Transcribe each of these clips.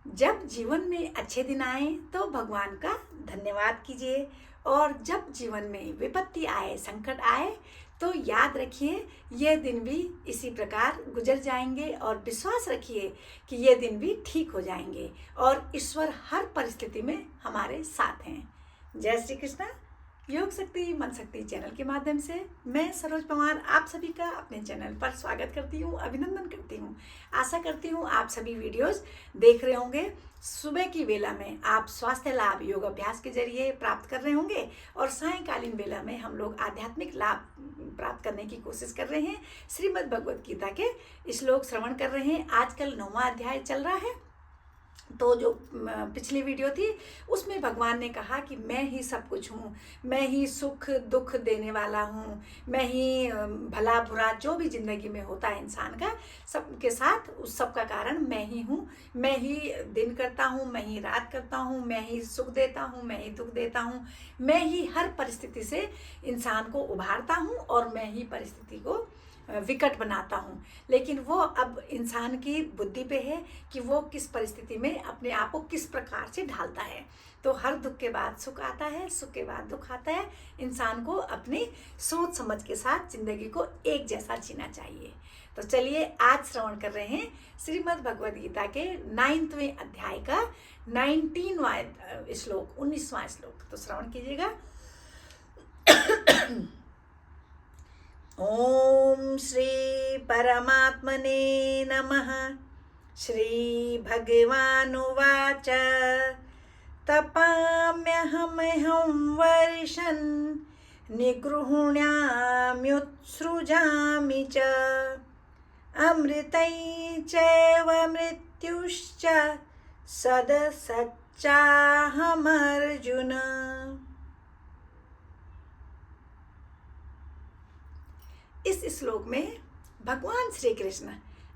जब जीवन में अच्छे दिन आए तो भगवान का धन्यवाद कीजिए, और जब जीवन में विपत्ति आए, संकट आए, तो याद रखिए ये दिन भी इसी प्रकार गुजर जाएंगे, और विश्वास रखिए कि ये दिन भी ठीक हो जाएंगे और ईश्वर हर परिस्थिति में हमारे साथ हैं। जय श्री कृष्णा। योग शक्ति मन शक्ति चैनल के माध्यम से मैं सरोज पवार आप सभी का अपने चैनल पर स्वागत करती हूँ, अभिनंदन करती हूँ। आशा करती हूँ आप सभी वीडियोस देख रहे होंगे। सुबह की वेला में आप स्वास्थ्य लाभ योग अभ्यास के जरिए प्राप्त कर रहे होंगे, और सायंकालीन वेला में हम लोग आध्यात्मिक लाभ प्राप्त करने की कोशिश कर रहे हैं। श्रीमद् भगवद गीता के श्लोक श्रवण कर रहे हैं। आजकल 9वां अध्याय चल रहा है। तो जो पिछली वीडियो थी उसमें भगवान ने कहा कि मैं ही सब कुछ हूँ, मैं ही सुख दुख देने वाला हूँ, मैं ही भला बुरा जो भी जिंदगी में होता है इंसान का सबके साथ, उस सब का कारण मैं ही हूँ। मैं ही दिन करता हूँ, मैं ही रात करता हूँ, मैं ही सुख देता हूँ, मैं ही दुख देता हूँ, मैं ही हर परिस्थिति से इंसान को उभारता हूँ, और मैं ही परिस्थिति को विकट बनाता हूँ। लेकिन वो अब इंसान की बुद्धि पे है कि वो किस परिस्थिति में अपने आप को किस प्रकार से ढालता है। तो हर दुख के बाद सुख आता है, सुख के बाद दुख आता है। इंसान को अपनी सोच समझ के साथ जिंदगी को एक जैसा जीना चाहिए। तो चलिए आज श्रवण कर रहे हैं श्रीमद् भगवद गीता के 9वें अध्याय का 19वां श्लोक, 19वां श्लोक। तो श्रवण कीजिएगा। ओम श्री परमात्मने नमः। श्री भगवानुवाच तपाम्यहमहं वर्षन् निगृह्णाम्युत्सृजामि च अमृतै चैव मृत्युश्च सदसच्चाहमर्जुन। इस श्लोक में भगवान श्री कृष्ण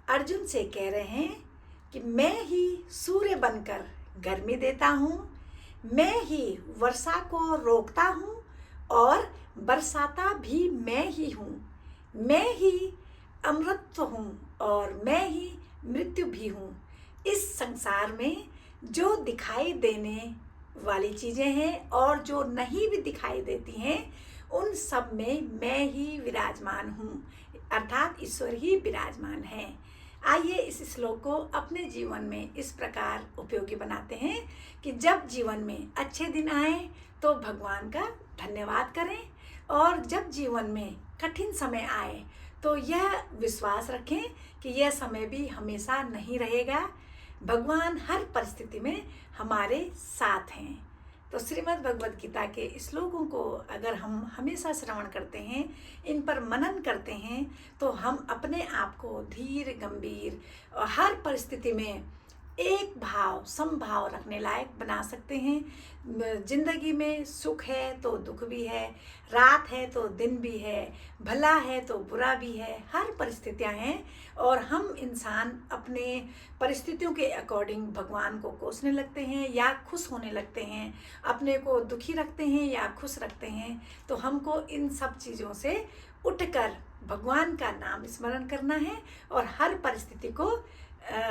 अर्जुन से कह रहे हैं कि मैं ही सूर्य बनकर गर्मी देता हूँ, मैं ही वर्षा को रोकता हूँ और बरसाता भी मैं ही हूँ, मैं ही अमृत हूँ और मैं ही मृत्यु भी हूँ। इस संसार में जो दिखाई देने वाली चीज़ें हैं और जो नहीं भी दिखाई देती हैं, उन सब में मैं ही विराजमान हूँ, अर्थात ईश्वर ही विराजमान है। आइए इस श्लोक को अपने जीवन में इस प्रकार उपयोगी बनाते हैं कि जब जीवन में अच्छे दिन आए तो भगवान का धन्यवाद करें, और जब जीवन में कठिन समय आए तो यह विश्वास रखें कि यह समय भी हमेशा नहीं रहेगा। भगवान हर परिस्थिति में हमारे साथ हैं। तो श्रीमद् भगवद गीता के श्लोकों को अगर हम हमेशा श्रवण करते हैं, इन पर मनन करते हैं, तो हम अपने आप को धीर गंभीर और हर परिस्थिति में एक भाव समभाव रखने लायक बना सकते हैं। जिंदगी में सुख है तो दुख भी है, रात है तो दिन भी है, भला है तो बुरा भी है, हर परिस्थितियां हैं। और हम इंसान अपने परिस्थितियों के अकॉर्डिंग भगवान को कोसने लगते हैं या खुश होने लगते हैं, अपने को दुखी रखते हैं या खुश रखते हैं। तो हमको इन सब चीज़ों से उठकर भगवान का नाम स्मरण करना है और हर परिस्थिति को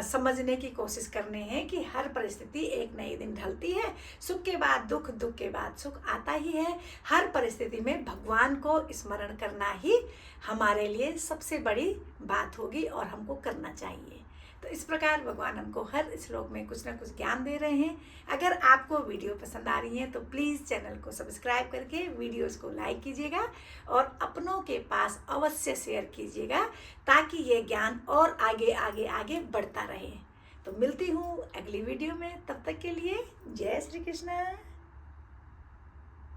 समझने की कोशिश करने हैं कि हर परिस्थिति एक नई दिन ढलती है। सुख के बाद दुख, दुख के बाद सुख आता ही है। हर परिस्थिति में भगवान को स्मरण करना ही हमारे लिए सबसे बड़ी बात होगी और हमको करना चाहिए। तो इस प्रकार भगवान हमको हर श्लोक में कुछ ना कुछ ज्ञान दे रहे हैं। अगर आपको वीडियो पसंद आ रही है तो प्लीज़ चैनल को सब्सक्राइब करके वीडियोस को लाइक कीजिएगा और अपनों के पास अवश्य शेयर कीजिएगा, ताकि ये ज्ञान और आगे आगे आगे बढ़ता रहे। तो मिलती हूँ अगली वीडियो में, तब तक के लिए जय श्री कृष्ण।